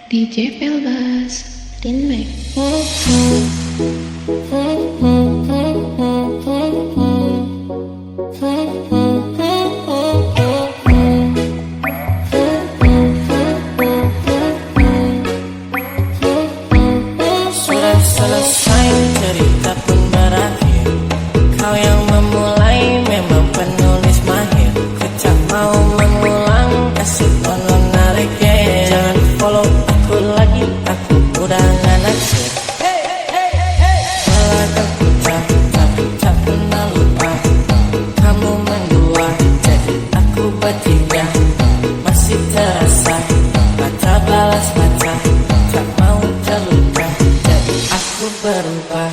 DJ Pelbas Remix. Sudah selesai cerita pun berakhir. Kau yang memulai memang penulis mahir. Kecap mau mengulang kasih tolong narik ya. Jangan follow aku lagi, aku udah gak naksir. Malah terputar tapi tak pernah lupa. Kamu mendua jadi aku bertiga. Masih terasa mata balas mata. Tak mau terluka jadi aku berubah.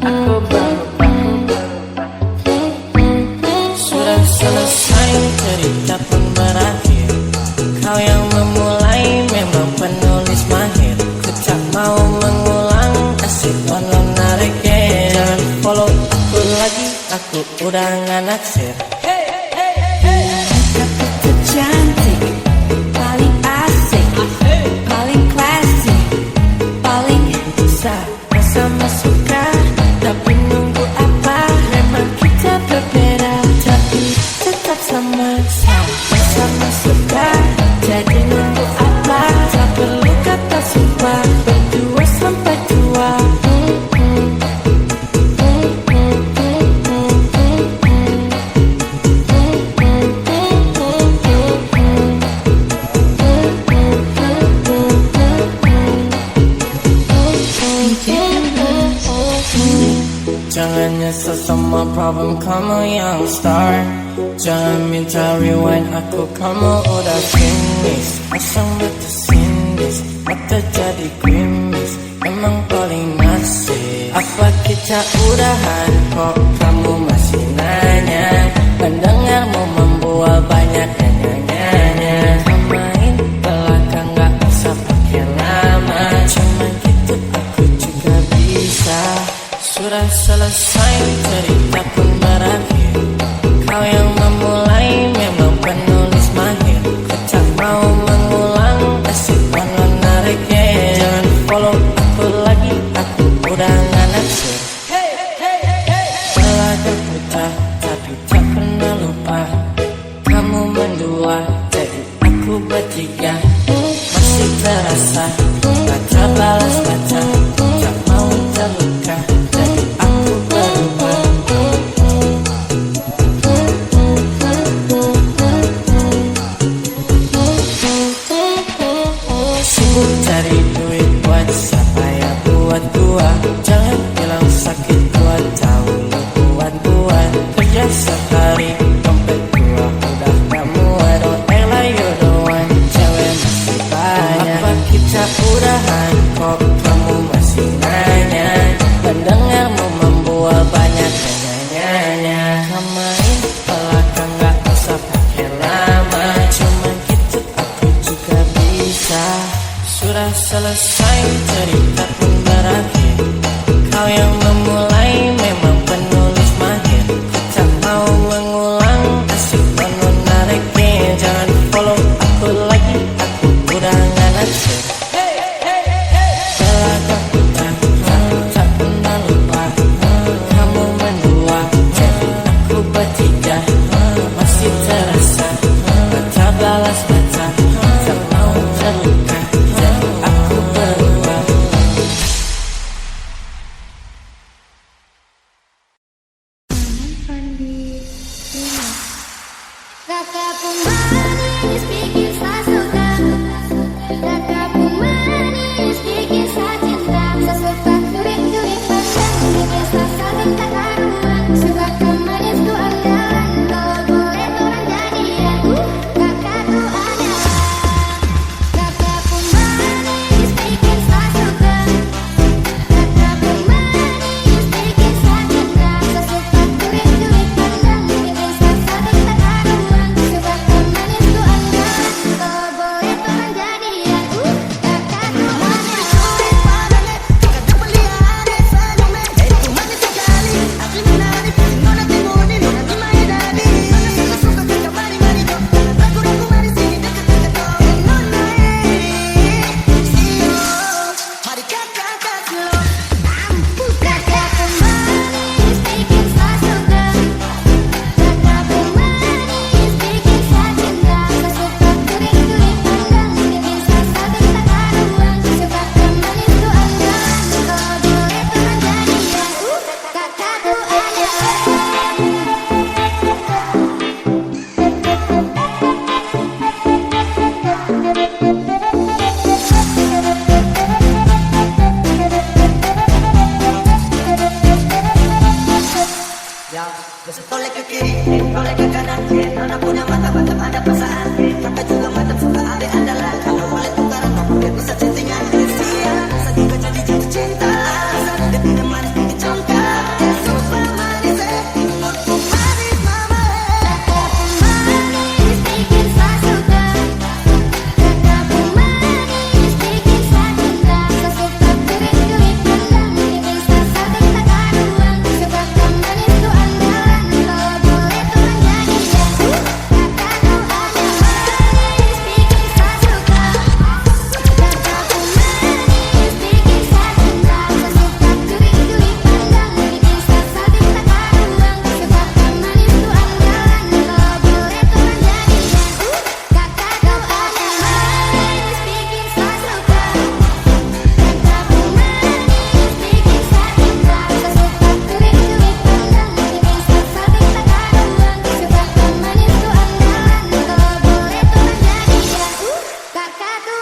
Aku berubah. Sudah selesai cerita pun berakhir. Kau yang memulai memang penulis mahir. Kecap mau mengulang asik tolong narik ya. Jangan follow aku lagi, aku udah gak naksir. Aku tercantik, paling asik, paling klasik, paling sama-sama suka. Tapi nunggu apa? Memang kita berbeda, tapi tetap sama-sama suka. Jadi nunggu apa? Tak perlu kata sumpah, berdua sampai tua. DJ Pelbas Remix. Jangan nyesel sama problem kamu yang start. Jangan minta rewind aku, kamu udah finish. Pasang mata sinis, mata jadi grimis. Emang paling asik. Apa kita udahan kok kamu masih nanya? Mendengarmu membual banyak nanya-nanya. Main belakang gak usah pakai lama. Cuma gitu aku juga bisa. Sudah selesai cerita pun berakhir. Kau yang memulai memang penulis mahir. Kecap mau mengulang asik tolong narik ya. Jangan follow aku lagi, aku udah gak naksir. Malah berputar tapi tak pernah lupa. Kamu mendua jadi aku bertiga. Masih terasa mata balas mata. Tak mau terluka jadi aku berubah. Sibuk cari duit buat siapa ya buat gua. Jangan bilang sakit gua tahu lu buat-buat. Kerja sehari dompet gua udah gak muat. Don't act like you the one, cewek masih banyak. Apa kita udahan kok kamu masih nanya? Mendengarmu membual banyak nanya-nanya. Main belakang gak usah pakai lama. Cuma gitu aku juga bisa. Sudah selesai cerita pun berakhir. Kau yang memulai memang penulis mahir. Tak mau mengulang asik tolong narik ya. Jangan follow aku lagi, aku udah gak naksir. Belakang putar tak pernah lupa. Kamu mendua jadi aku bertiga. Masih terasa mata balas mata. Tak mau terluka jadi aku berubah. Fandi Remix. Kakak pun manis bikin saya suka. Kakak pun manis bikin saya cinta. Sesuka curik-curik pandang bikin saya sakit tak karuan. Suka kemanis ku andalan, kalau boleh orang jadian. Kakak ku andalan. Kakak pun manis bikin saya suka. Kakak pun manis bikin saya cinta. Sesuka curik-curik pandang bikin saya sakit tak karuan. Suka kemanis ku andalan. kakak juga madam suka adek andalan. Kalau boleh tukaran kamu bisa chattingan Sia. Bisa juga jadi jatuh cinta. Dia tidak manis bikin congkak. Dia super manis menurutku manis mama. Manis bikin saya suka. Kakakku manis bikin saya cinta. Sesuka kurik-kurik pandang bikin saya saling tak karuan. Sebab kau manis tuh andalan. Kalau boleh tuh menjadi jago. Kakakku ada manis bikin saya suka. Kakakku manis bikin saya cinta. Sesuka kurik-kurik pandang bikin saya saling tak karuan. Sebab kau manis tuh andalan. Kalau boleh tuh menjadi jago. Kakakku ada manis bikin saya suka. Kakakku manis bikin saya cinta. Sesuka kurik-kurik pandang bikin saya saling tak karuan. Sebab kau manis tuh andalan. Kalau boleh tuh menjadi jago. Kakakku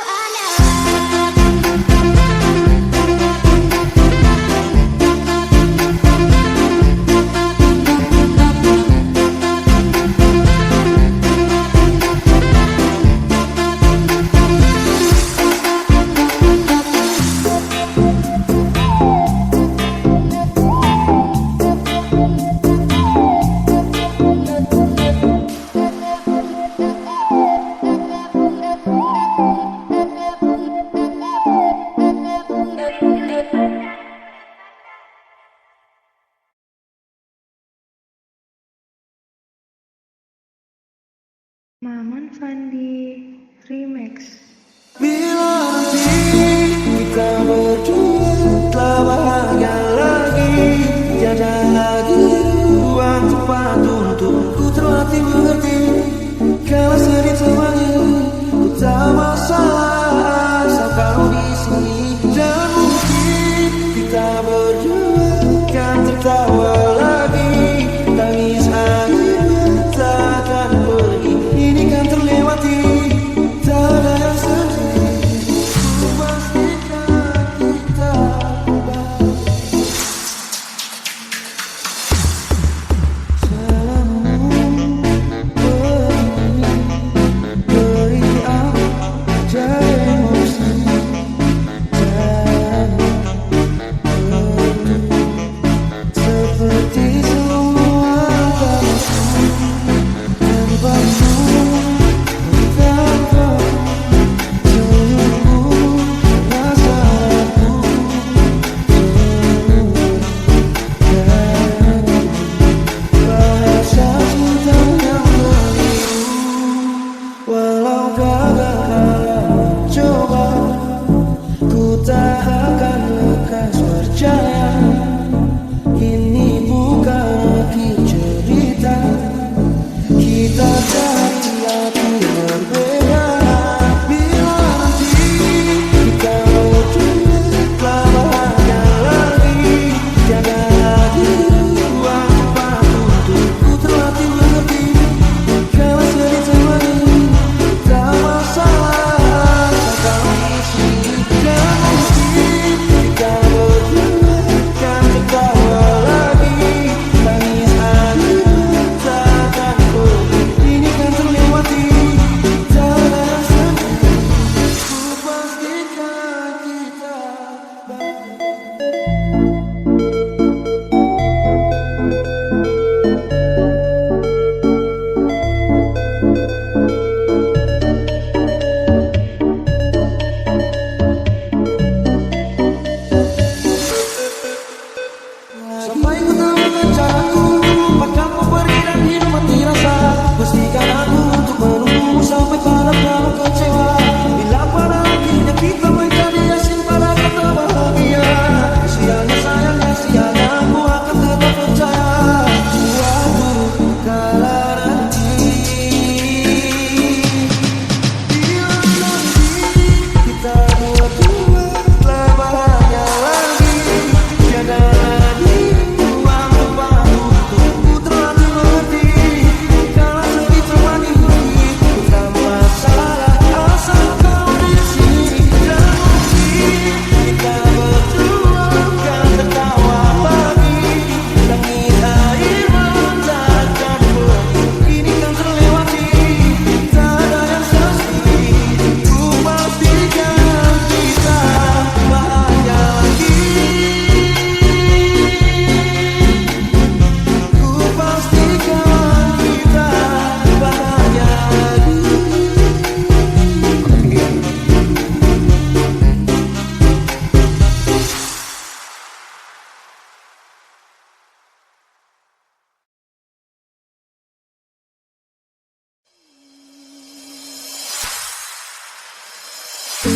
Maman Fandi Remix. Bila nanti kita berdua telah bahagia lagi, tiada lagi ruang tempat untukku terlatih mengerti. Kalau sedih temannya, ku tak masalah asal kau di sini. Dan mungkin kita berdua kan tertawa lagi, tangis akhirnya tak akan pergi. Ini kan terlewati, tak ada yang sedih. Ku pastikan kita bahagia. Beri aku jaga emosi dan seperti semua kamu tanpamu, tanpa senyumku, rasaku dan bahasa cinta yang keliru. Walau gagal dalam coba, ku tak akan lekas percaya. Ini bukan akhir cerita, kita cari arti berbeda. Bila nanti kita berdua telah bahagia lagi, tiada lagi ruang tempat untukku terlatih mengerti. Kalau sedih temani, tak masalah.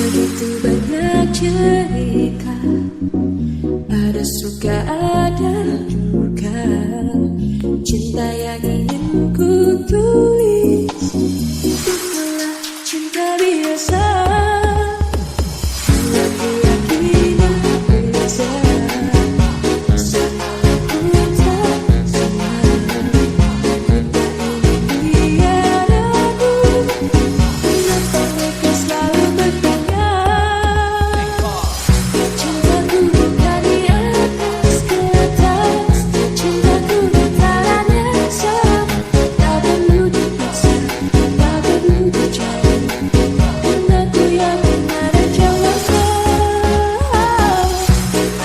Begitu banyak cerita, ada suka ada duka. Cinta yang ingin ku tulis bukanlah cinta biasa. Yang diyakini beza, sama ku tak sama. Cinta ini tiada ragu. Kenapa mereka selalu bertanya? Cintaku bukan di atas kertas, cintaku getarannya sama. Tak perlu dipaksa, tak perlu dicari, dan aku yakin ada jawaban.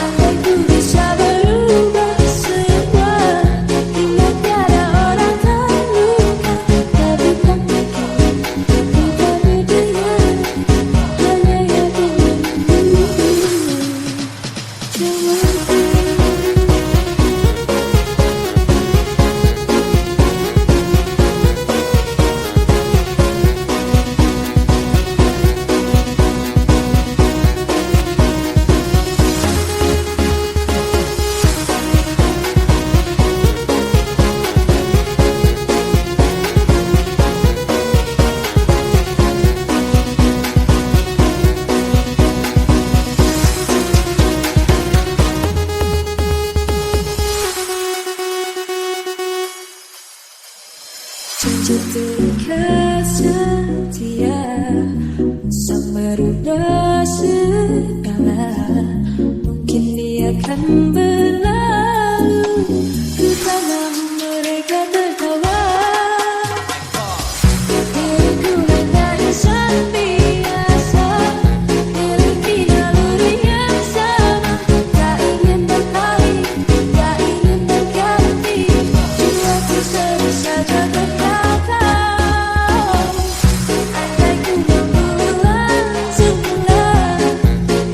Andai ku bisa berubah semua, hingga tiada orang terluka, tapi tak mungkin kita berdua. Hanya yakin menunggu jawaban. Cinta setia sama ruda segala, mungkin dia akan berlalu. Ku tanam mereka tertawa. Diriku hanya insan biasa, miliki naluri yang sama. Tak ingin berpaling, tak ingin berganti, jiwaku selalu saja berkata. Andai ku membuat semula,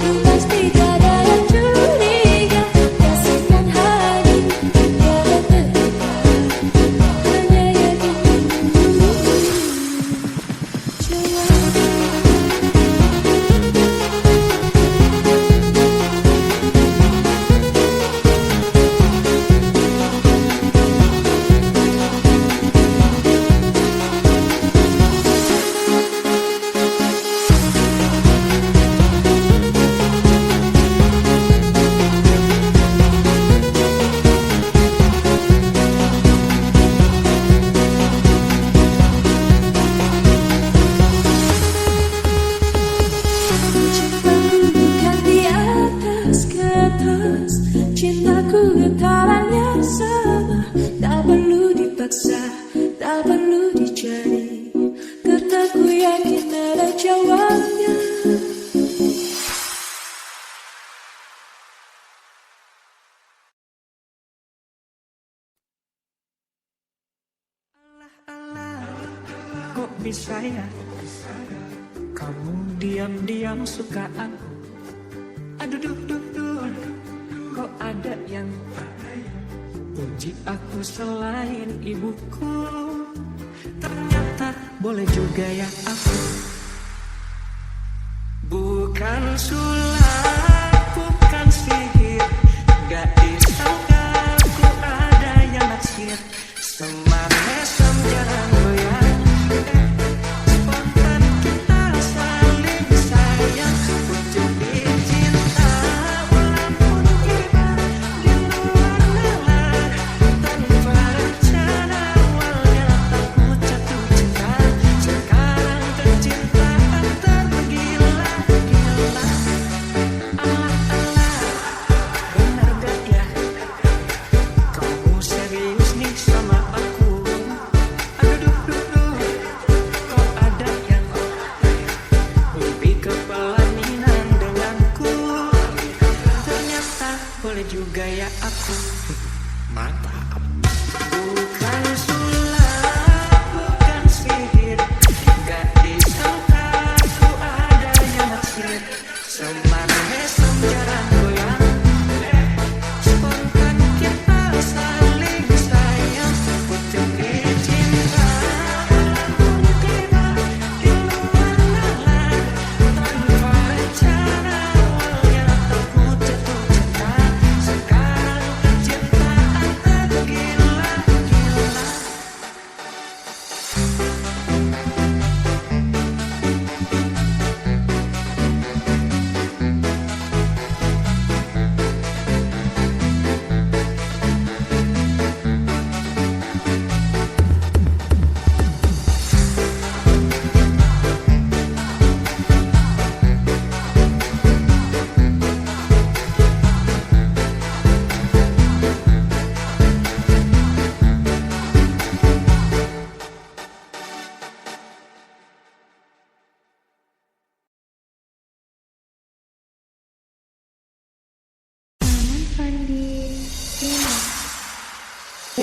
ku pasti tiada yang curiga. Kasihkan hati, tiada terluka, hanya yakin menunggu jawaban. Cintaku bukan di atas kertas, cintaku getarannya sama. Tak perlu dipaksa, tak perlu dicari, karena ku yakin ada jawabnya. Kok bisa ya kamu diam-diam suka aku? Aduh duh duh duh, kok ada yang puji aku selain ibuku? Ternyata boleh juga ya aku. Bukan sulap, bukan sihir, gak disangka aku ada yang naksir. Semar-mesem jarang goyang, spontan kita saling sayang. Pucuk di cinta walaupun kita di luar nalar. Tanpa rencana awalnya aku jatuh cinta, sekarang tercinta tergila-gila. Allah-Allah, benar gak ya kamu serius nih sama aku? Aduh duh duh duh, kok ada yang lebih kepelaminan denganku? Ternyata boleh juga ya aku. Mantap. Bukan sulap, bukan sihir, gak disangka aku ada yang naksir. Semar-mesem jarang goyang, spontan kita saling sayang. Pucuk di cinta walaupun kita di luar nalar. Tanpa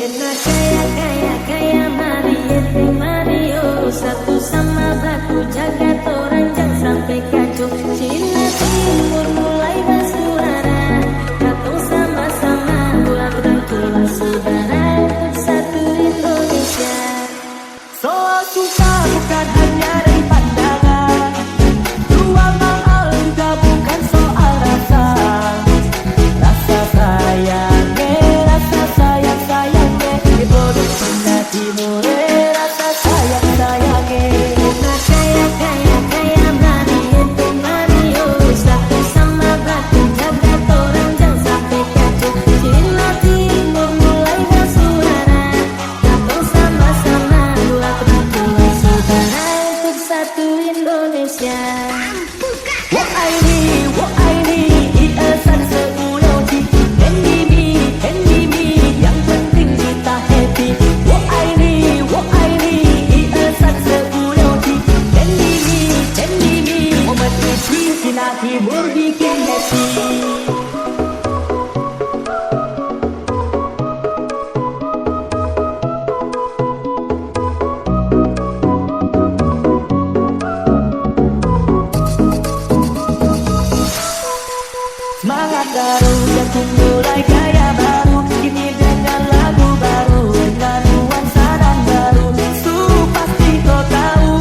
Enak kaya Mario satu sama batu jaga orang jangan sampai kacau. Cina Timur mulai bersuara, katong sama-sama buat rangkulan saudara untuk satu Indonesia. Soal suka bukan hanya dari pandangan, dua mahal juga bukan soal rasa. Rasa sayang, bodoh Cina Timur, rasa sayang. Enak kaya Mario satu sama batu jaga orang jangan sampai kacau. Cina Timur mulai bersuara, katong sama-sama buat rangkulan saudara untuk satu Indonesia. Wo ai ni, iesan sepuluh ji. Handy me, yang penting kita happy. Wo ai ni, iesan sepuluh ji. Handy me, momen isi Cina Timur bikin happy. Semangat baru, jantung mulai gaya baru. Kini dengan lagu baru, dengan nuansa dan baru. Pasti kau tahu,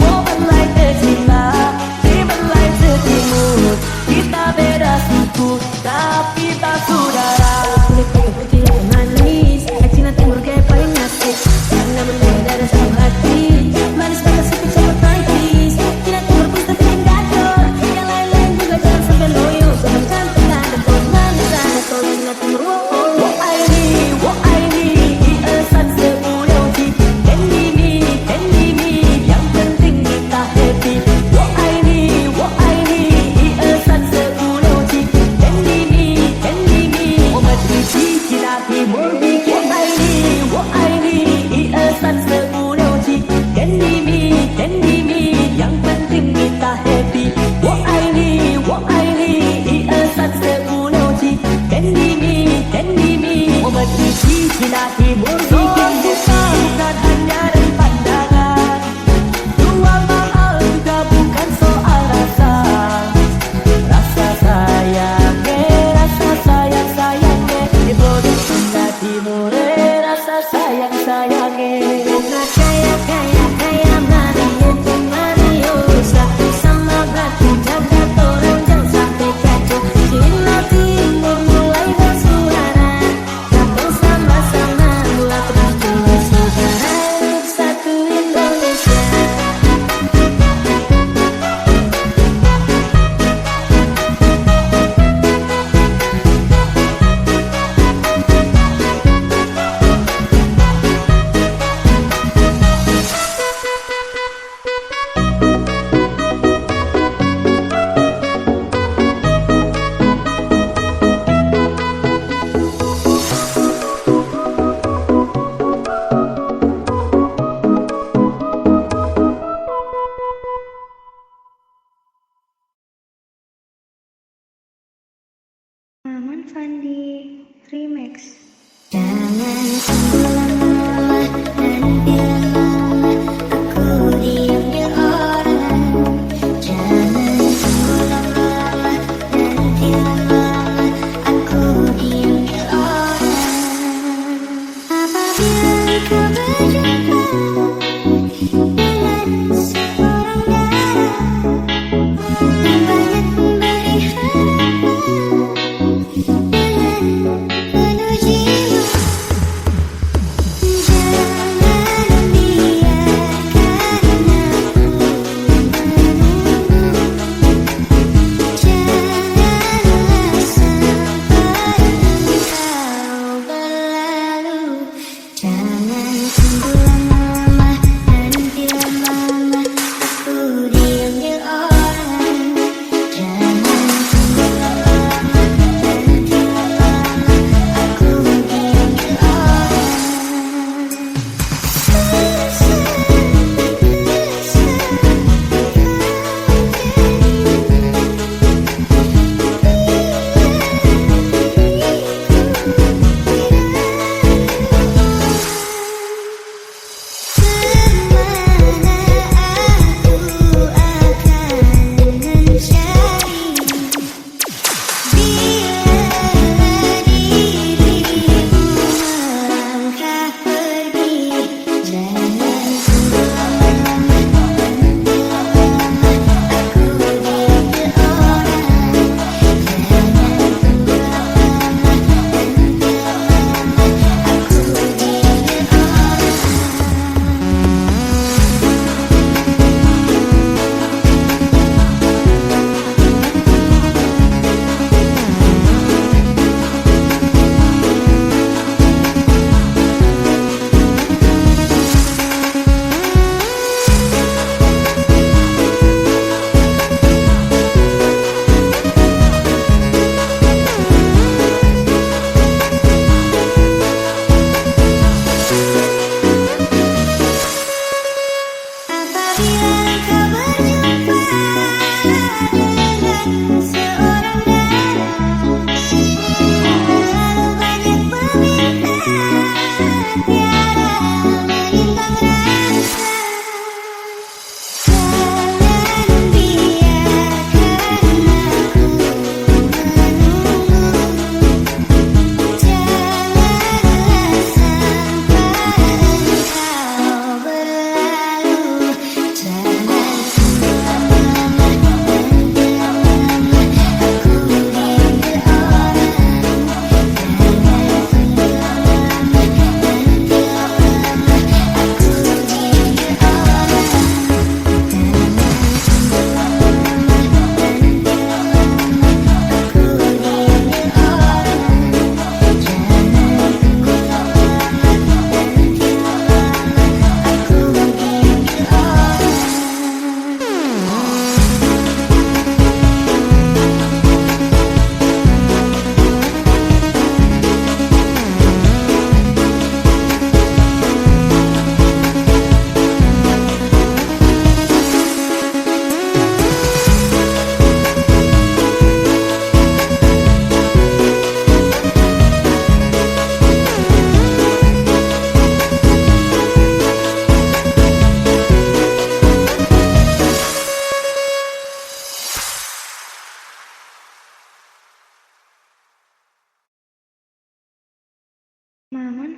woman like the Cina, woman like the Timur. Kita beda suku, tapi tak saudara. Kulit putih manis, Cina Timur kayak paling asik, karena berbeda dan satu hati. Manis pada suku cepat praktis, Cina Timur pun tak bikin gacor. Yang lain-lain juga jangan sampai loyo. Jangan cantik ada kau manis ada kau Cina Timur. Wo ai ni, iesan sepuluh ji. Handy me, yang penting kita happy. Wo ai ni, iesan sepuluh ji. Handy me, momen isi Cina Timur bikin. Wo ai ni, iesan sepuluh ji. Handy me, yang penting kita happy. Wo ai ni, iesan sepuluh ji. Handy me, momen isi Cina Timur bikin happy. Bukan hanya dari pandangan, dua mahal juga bukan soal rasa. Rasa sayang, bodoh Cina Timur, rasa sayang. Enak kaya Mario satu sama batu jaga orang jangan sampai kacau. Cina Timur mulai bersuara, katong sama-sama buat rangkulan saudara untuk satu Indonesia. Maman Fandi Remix. Jangan lama-lama dan bilang mama aku diambil orang. Jangan lama-lama dan bilang mama aku diambil orang. Apabila kau berjumpa dengan seorang darah yang banyak memberi harapan dengan penuh jiwa.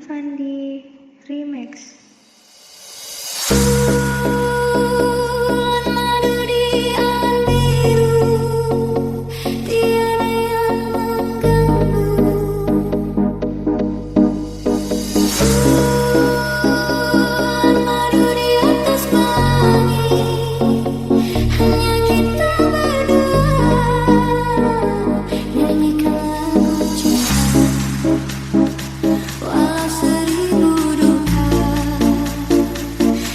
Fandi Remix. Madu di alam biru, tiada yang mengganggu. Madu di atas pelangi, hanya kita berdua. Nyanyikan lagu cinta, walau seribu duka,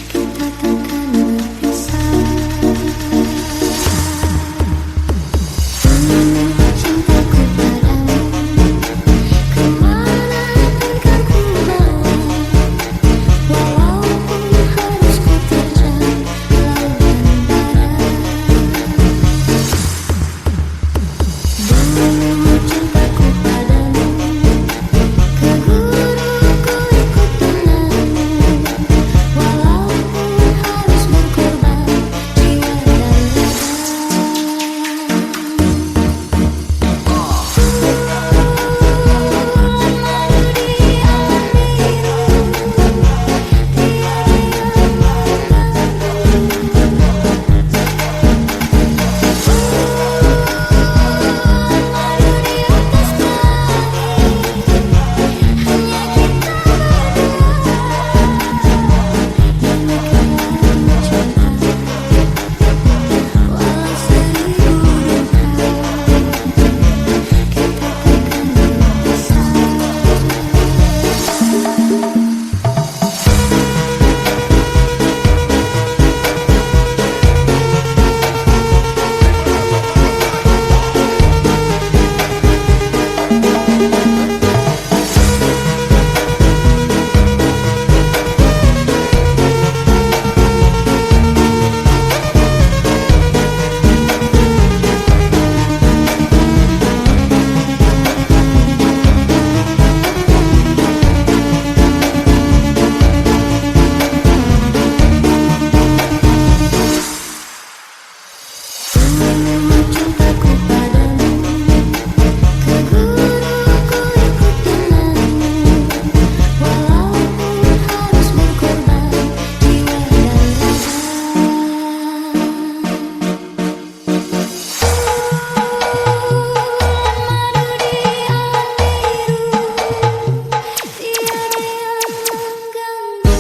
kita takkan berpisah. Cintaku padamu, kemanapun kau ku bawa, walaupun harus ku terjang lautan bara. Cintaku padamu, ke guru ku ikut denganmu, walaupun harus berkorban jiwa dan raga. Cintaku padamu, ke guru ku ikut denganmu, walaupun harus berkorban jiwa dan raga. Madu di alam biru, tiada yang mengganggu.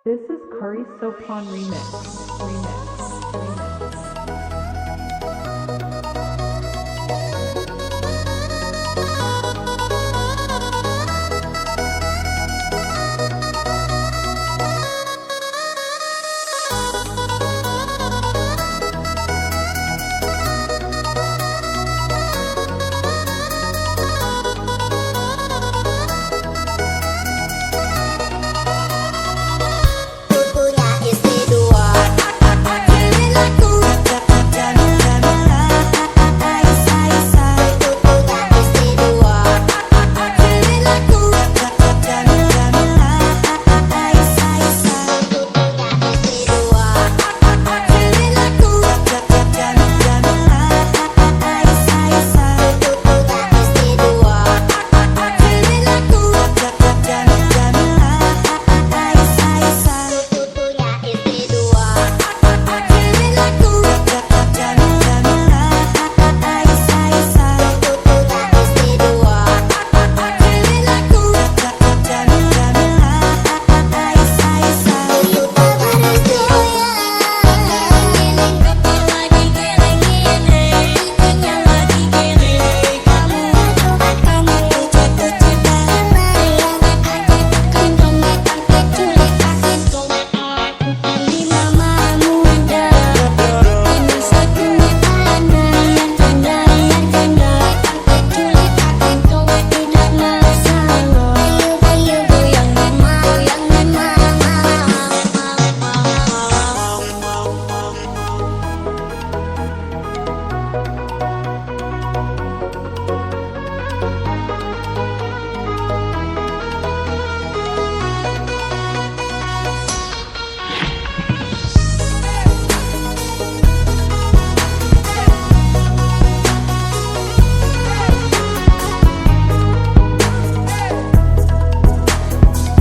This is Curry Sopon Remix. Punya istri dua,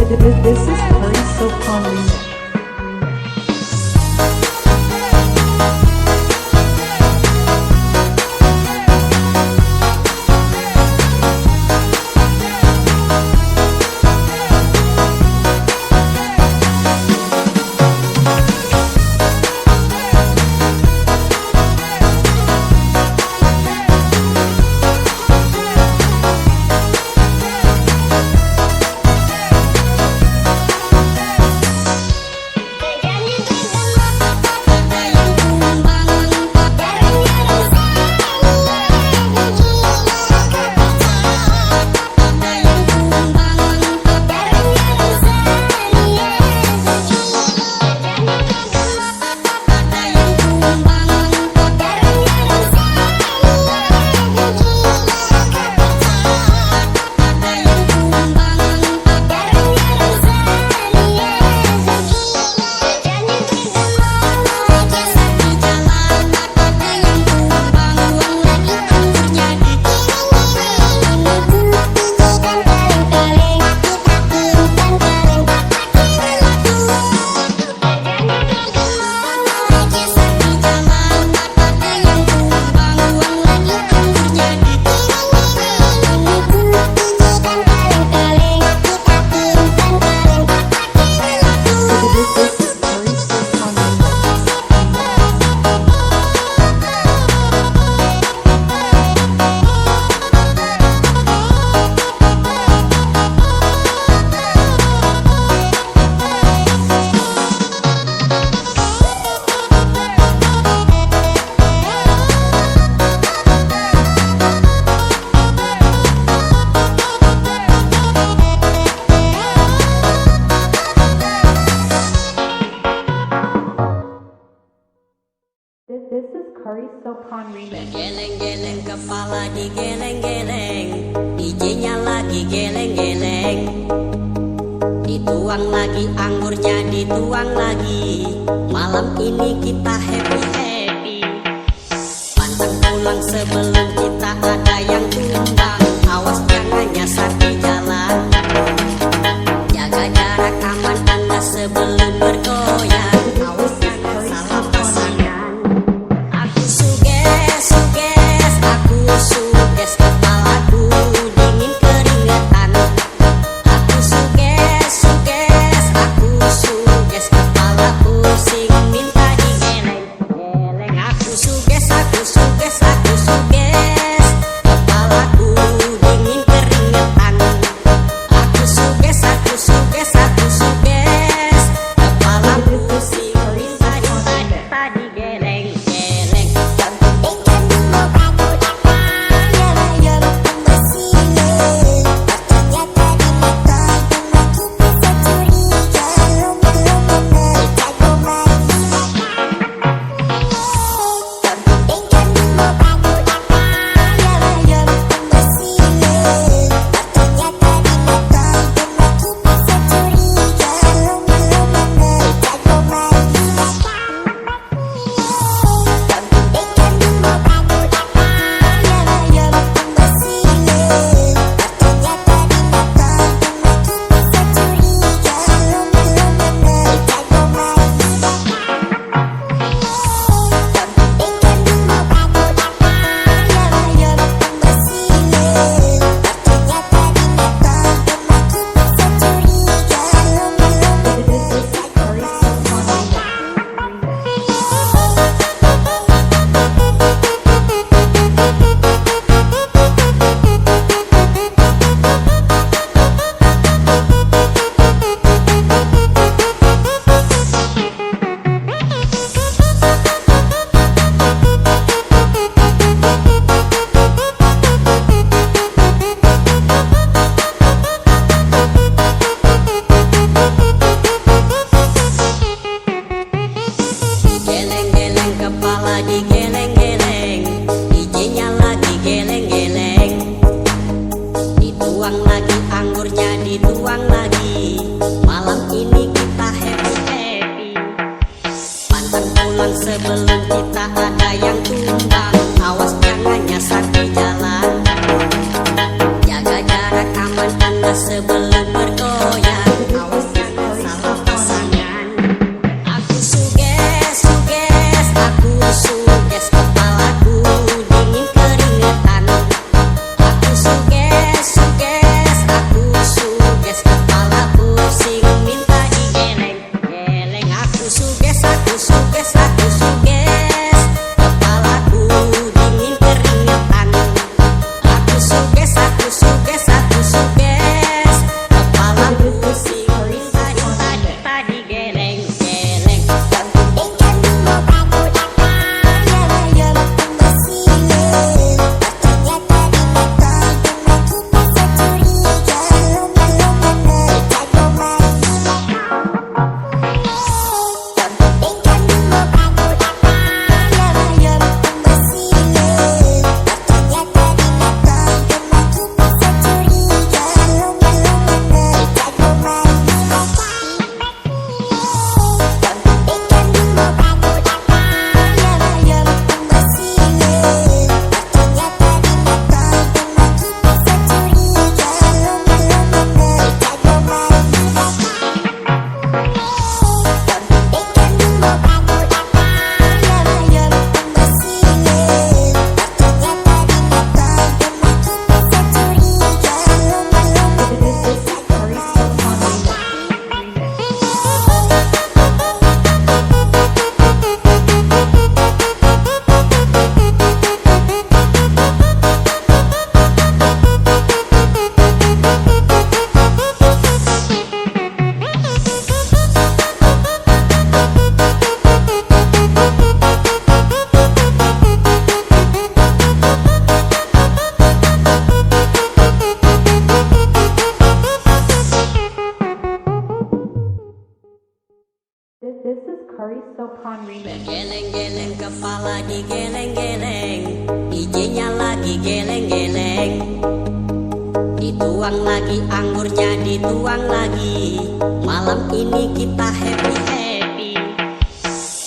This is Curry Sopon Remix. This is Curry Sopon Remix. Geleng-geleng kepala digeleng-geleng, DJ-nya lagi geleng-geleng. Dituang lagi anggurnya dituang lagi. Malam ini kita happy-happy. Pantang pulang sebelum kita ada yang tumbang. Awas jangan nyasar di jalan. Jaga jarak aman Anda sebelum bergoyang. Awas jangan salah pasangan. Aku suges, aku suges kepalaku dingin keringetan. Aku suges, aku suges kepala pusing minta digeleng-geleng. Aku suges, kepalaku dingin keringetan. Aku suges, kepala pusing minta digeleng-geleng. Geleng-geleng kepala digeleng-geleng, DJ-nya lagi geleng-geleng. Dituang lagi anggurnya dituang lagi. Malam ini kita happy-happy. Pantang pulang sebelum kita ada yang tumbang. Awas jangan nyasar di jalan. Jaga jarak aman Anda sebelum bergoyang. Curry Sopon Remix. Geleng-geleng kepala digeleng-geleng, DJ-nya lagi geleng-geleng. Dituang lagi anggurnya dituang lagi. Malam ini kita happy-happy.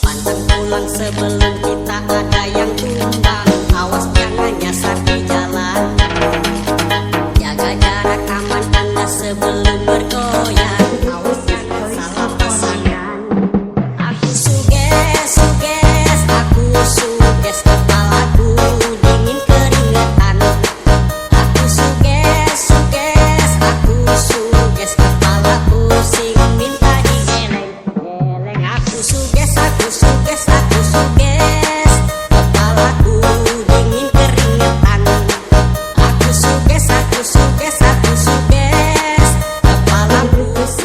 Pantang pulang sebelum kita ada yang tumbang. Awas jangan nyasar di jalan. Jaga jarak aman Anda sebelum bergoyang. Awas jangan salah pasangan. Aku suges, aku suges kepalaku dingin keringetan. Aku suges, aku suges kepala pusing minta digeleng-geleng. Aku suges, kepalaku dingin keringetan. Aku suges, kepala pusing.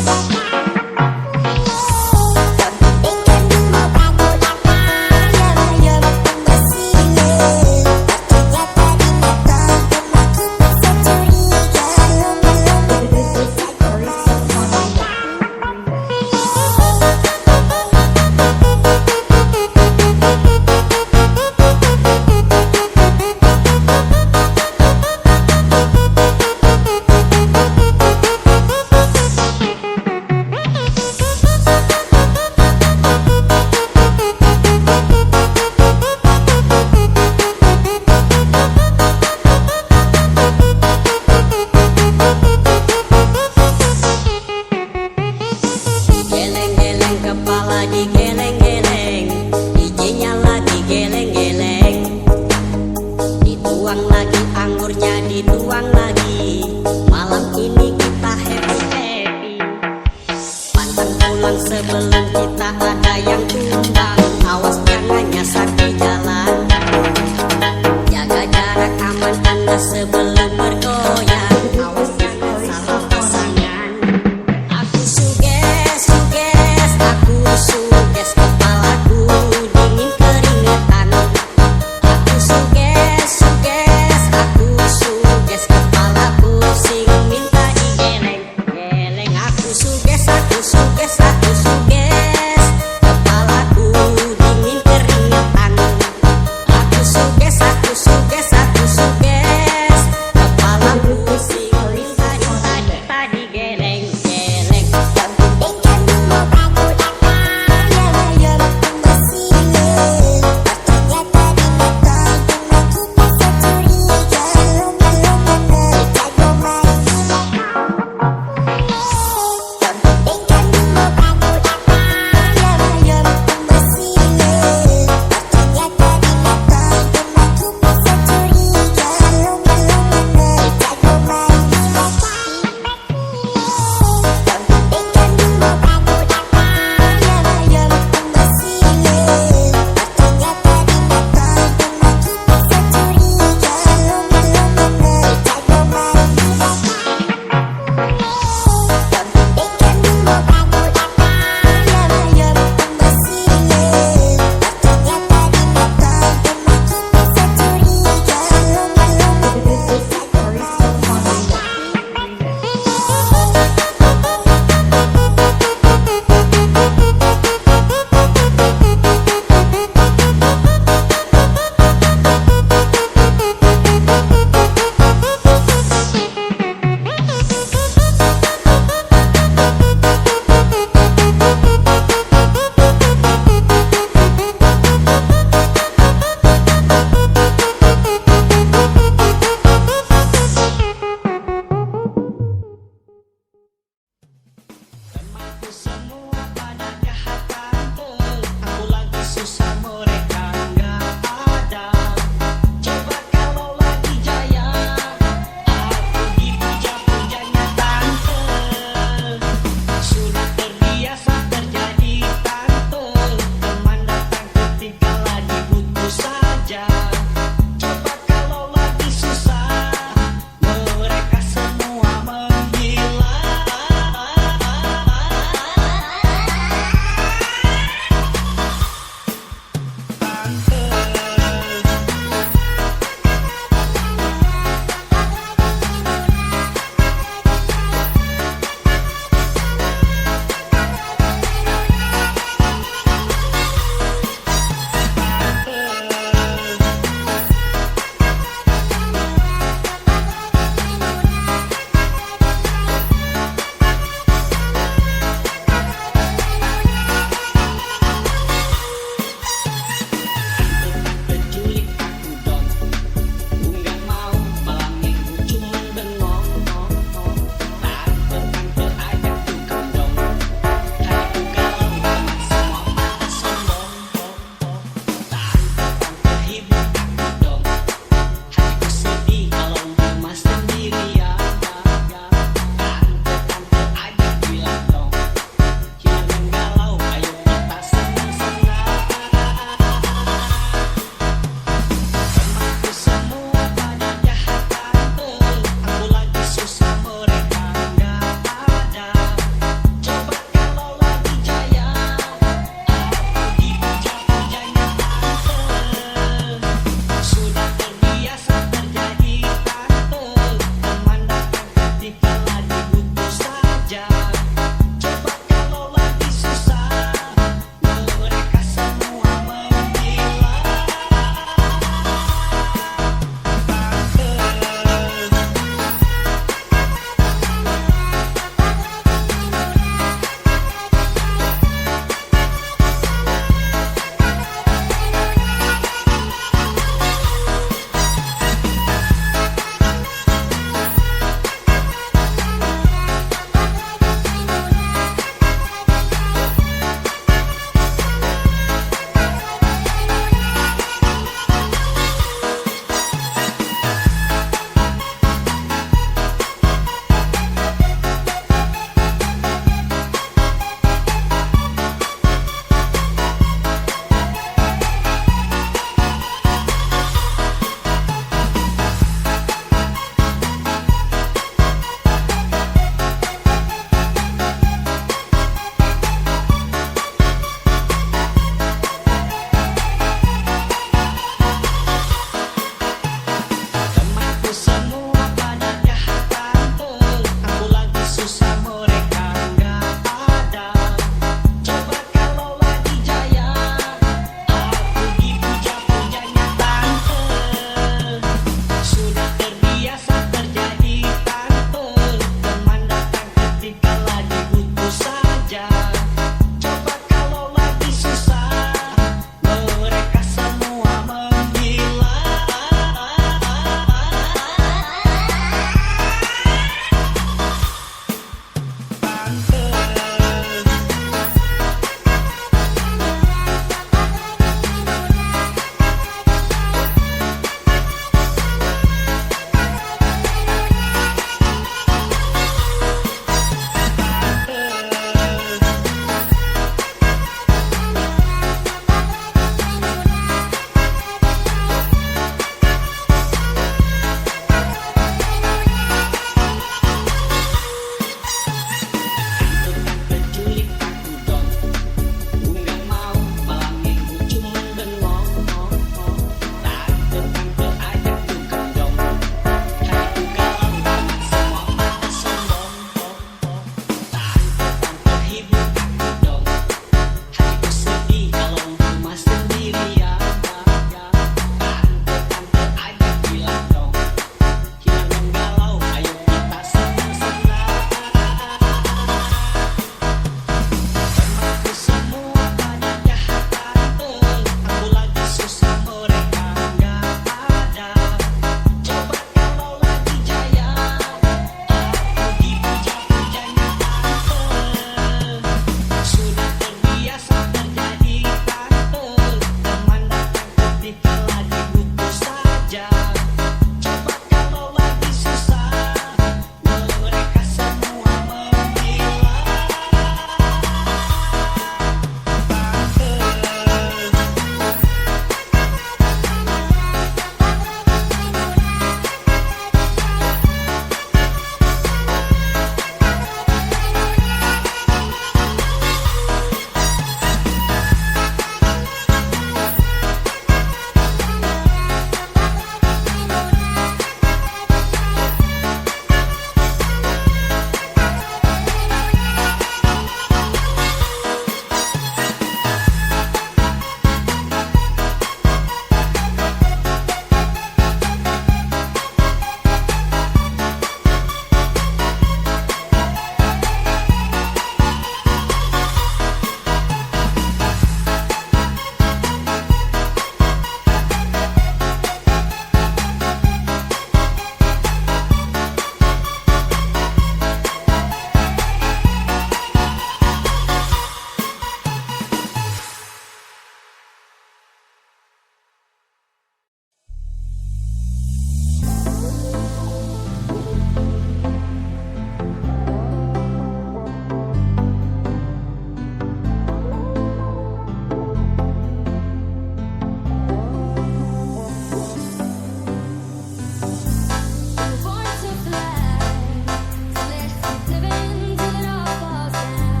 living till it all falls down.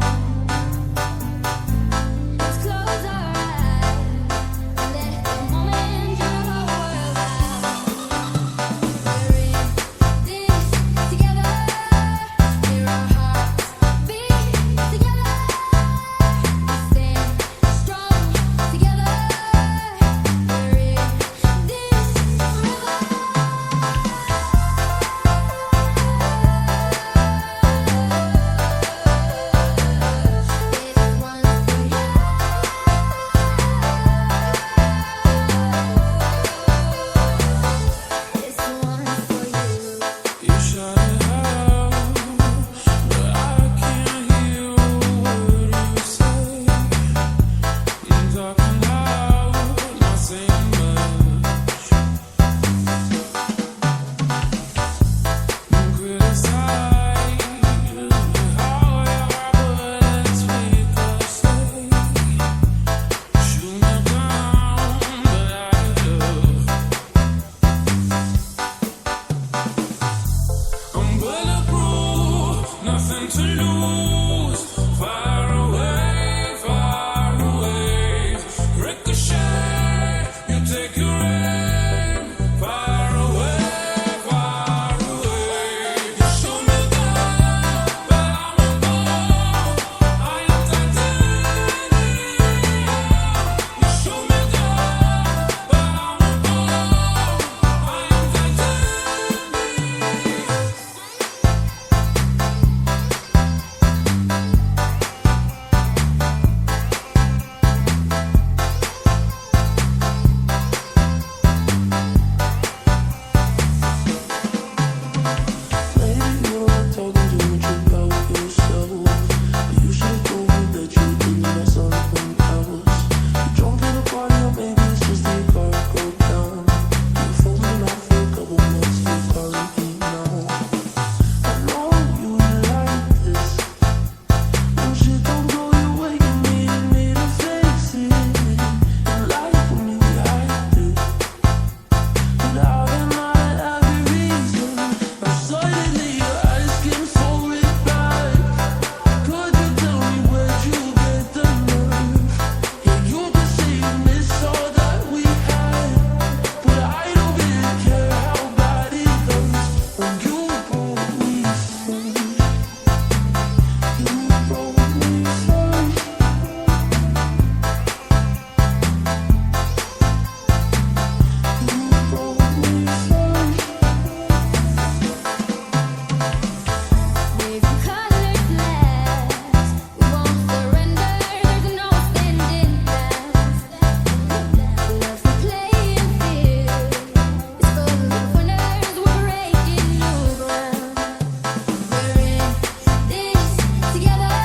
Let's close our eyes, let the moment turn the whole world out. We're in this together, hear our hearts beat together, stand strong together. We're in this This one's for you. You shut it out, but I can't hear a word you say. I'm talking loud, not saying much. You criticize how your bullets make us say. Shoot me down, but I love. I'm bulletproof, nothing to lose. Far away, ricochet. You take your aim. Far away. You shoot me down, but I'm above. I am titanium. You shoot me down, but I'm above. I am titanium. Maybe you're not talking too much about yourself. But you should have told me that you think about someone else. You drunk at a party, or maybe it's just that your car broke down. You phoned me out for a couple months, you're calling me now. I know you like this. When shit don't go your way, you need me to face it. And life with me, I did. But out of my every reason, I'm suddenly your eyes can fold it back. Could you tell me where'd you get the nerve? Yeah, you can say you miss all that we had, but I don't really care how bad it hurts when you broke me first. You broke me first. You broke me first. Wave colored flags, we won't surrender. There's no standing fast. Love's the playing field. It's full of winners. We're breaking new ground. We're in this together.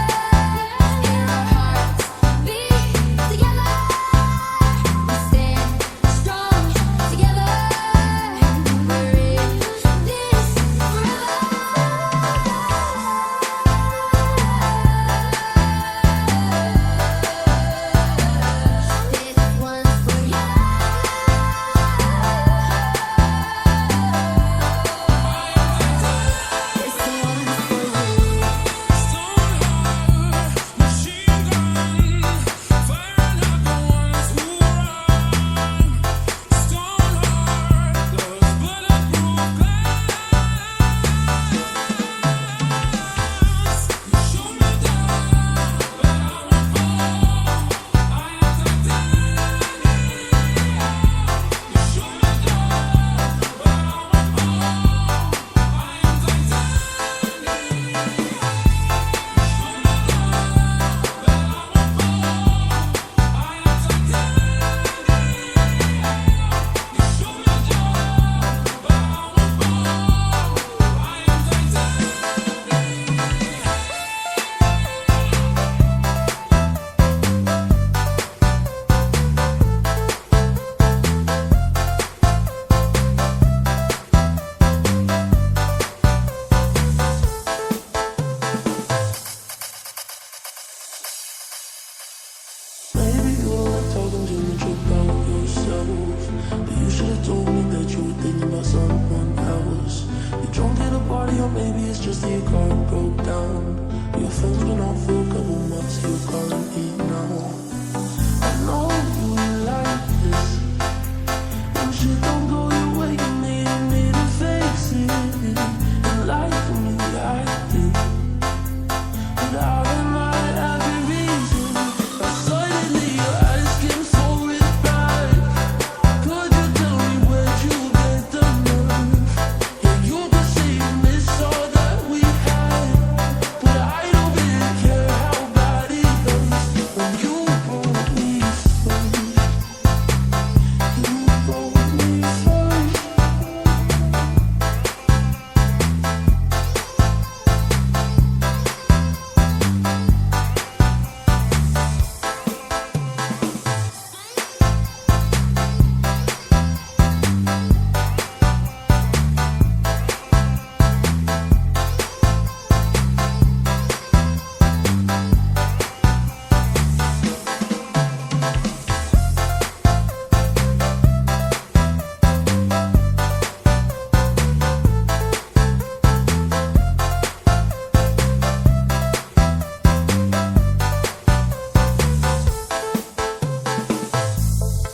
Hear our hearts beat together. We stand strong together. We're in this This one's for you. This one's for you. Stoneheart, machine gun, firing at the ones who run. Stoneheart, those bulletproof glass. You shoot me down, but I'm above. I am titanium. You shoot me down, but I'm above. I am titanium. Maybe you're not talking too much about yourself, but you should have told me that you were thinking about someone else. You drunk at a party, or maybe it's just that your car broke down. Your phone's been off for a couple months, your car ain't eat now. I know you like this. When shit don't go your way, you need me to face it. And life for me, I did. Without a night, I could reason. I suddenly your eyes came so red bright. Could you tell me where'd you get the nerve? Yeah, you could say you miss all that we had, but I don't really care how bad it hurts. When you broke me first, you broke me first.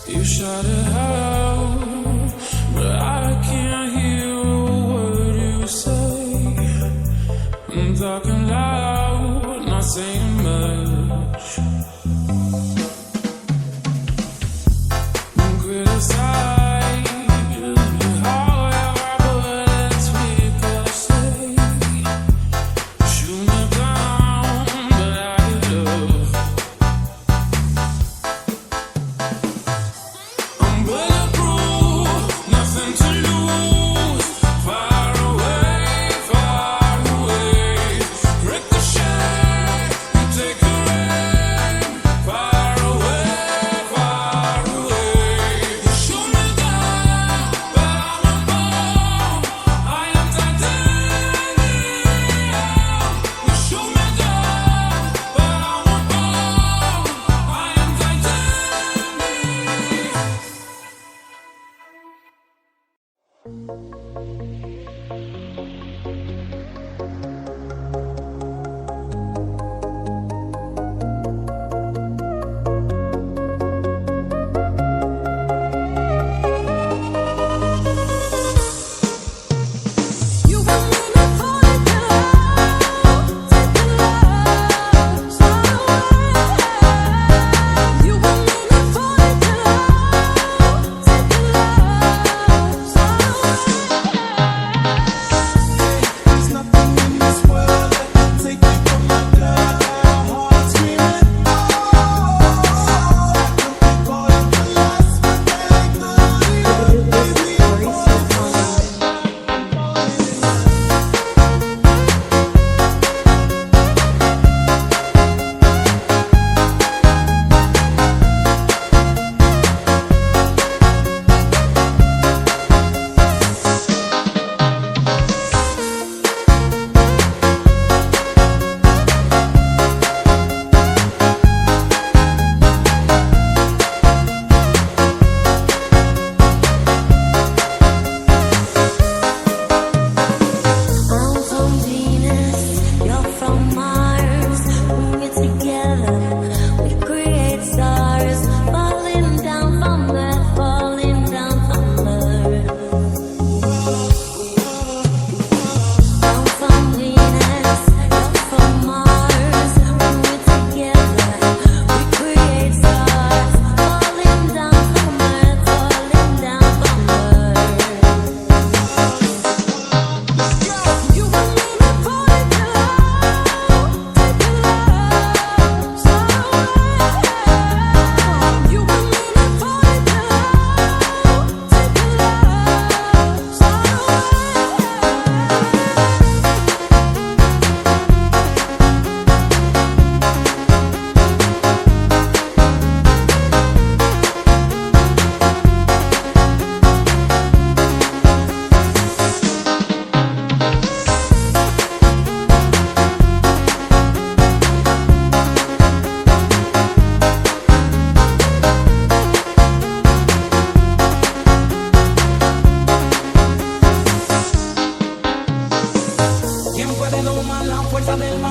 You shout it out, but I can't hear a word you say. I'm talking loud, not saying much. Criticize however, but it's weak to say. Shoot me down, but I get up. I'm bulletproof, nothing to lose. Far away, ricochet. You take a aim,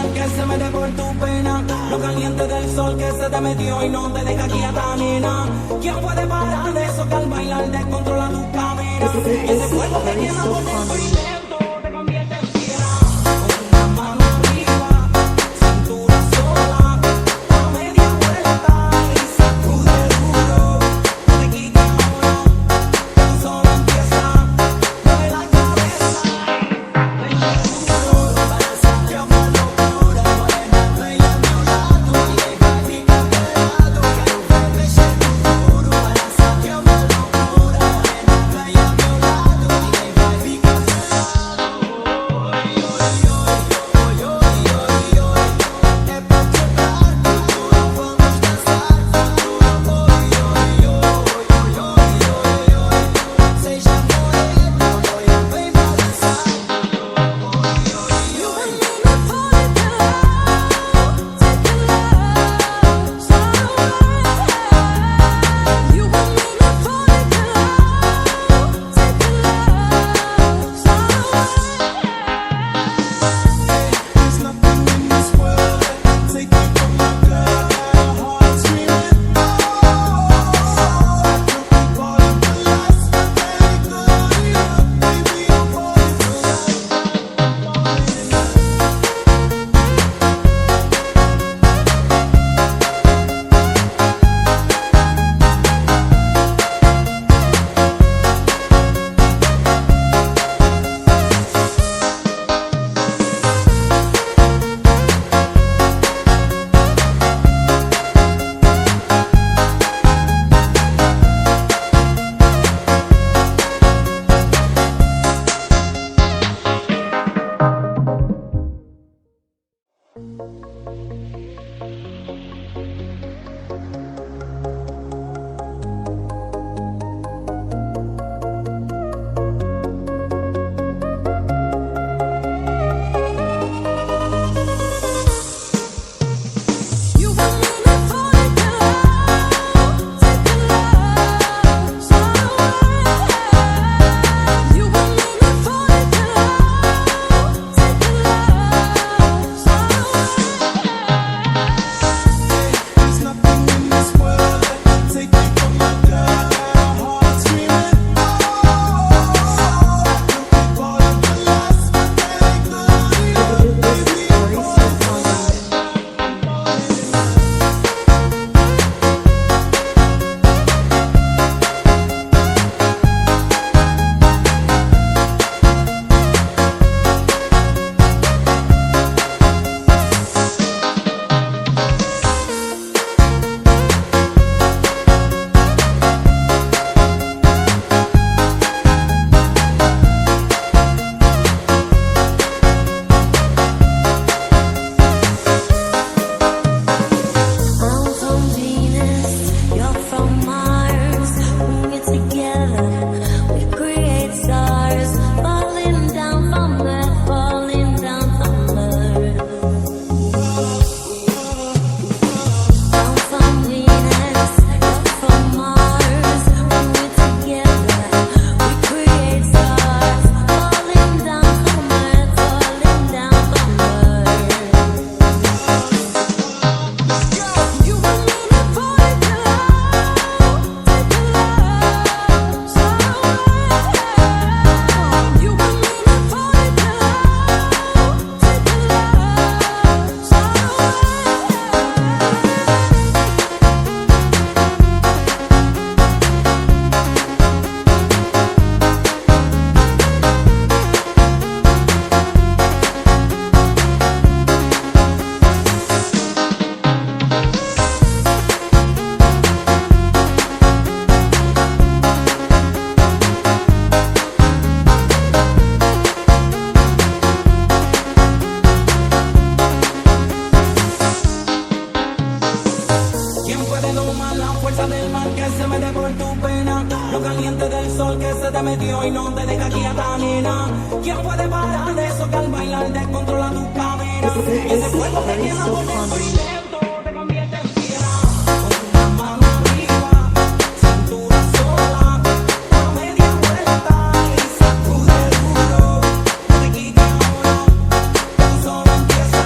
mar que se mete por tu pena, lo caliente del sol que se te metió y no te deja quieta, nena. ¿Quién puede parar de eso que al bailar descontrola tu cadera? Ese fuego que quema por dentro y lento te convierte en fiera. Con una mano arriba, cintura sola, a media vuelta y sacude duro. No te quites ahora, tan solo empieza. Mueve la cabeza, baila duro, balanza que una locura. Morena, baila a mi lado, y fica pegado, que no te deje duro. Balanza que una locura. Morena, baila a mi lado, y fica te metió y no te deja quieta, nena. ¿Quién puede parar de eso que al bailar descontrola tu cadera? Ese fuego que quema por dentro y lento te convierte en fiera. Con una mano arriba, cintura sola, a media vuelta y sacude duro. No te quites ahora, tan solo empieza.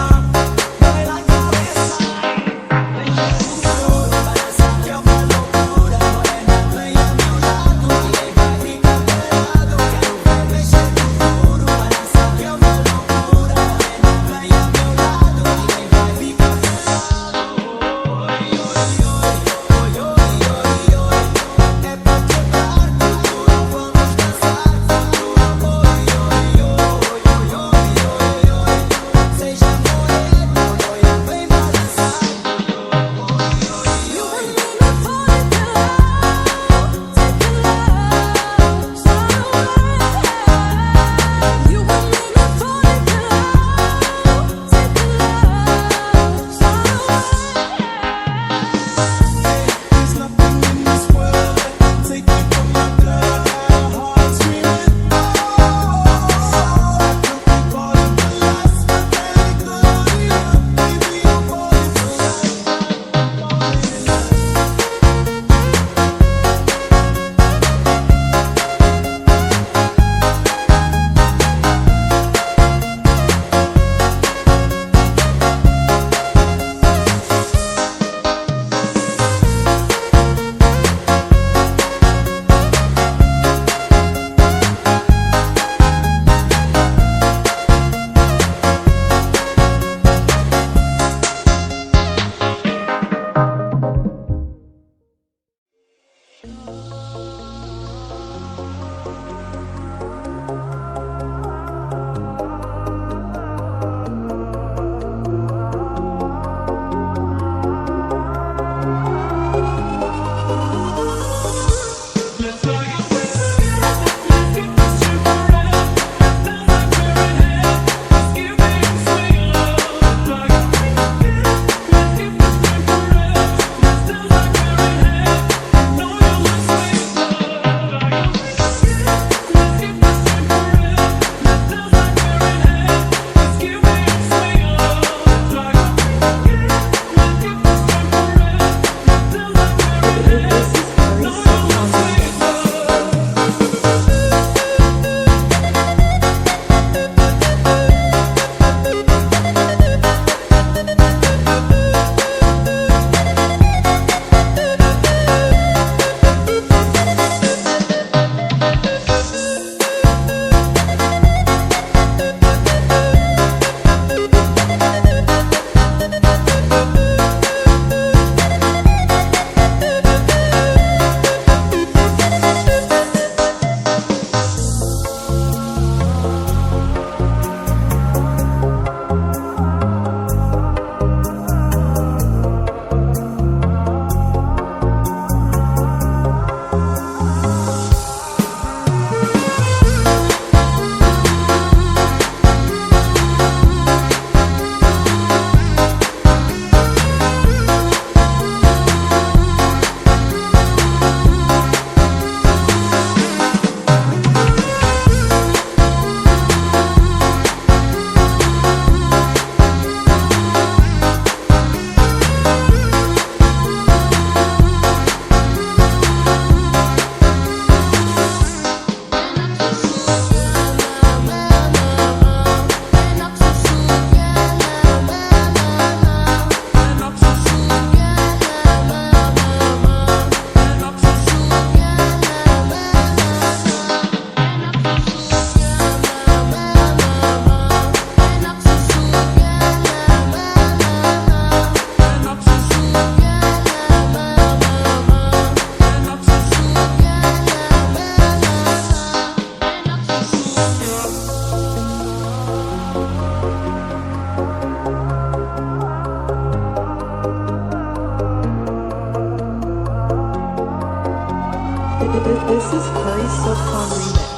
This is Curry Sopon Remix.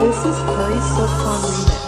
This is Curry Sopon Remix.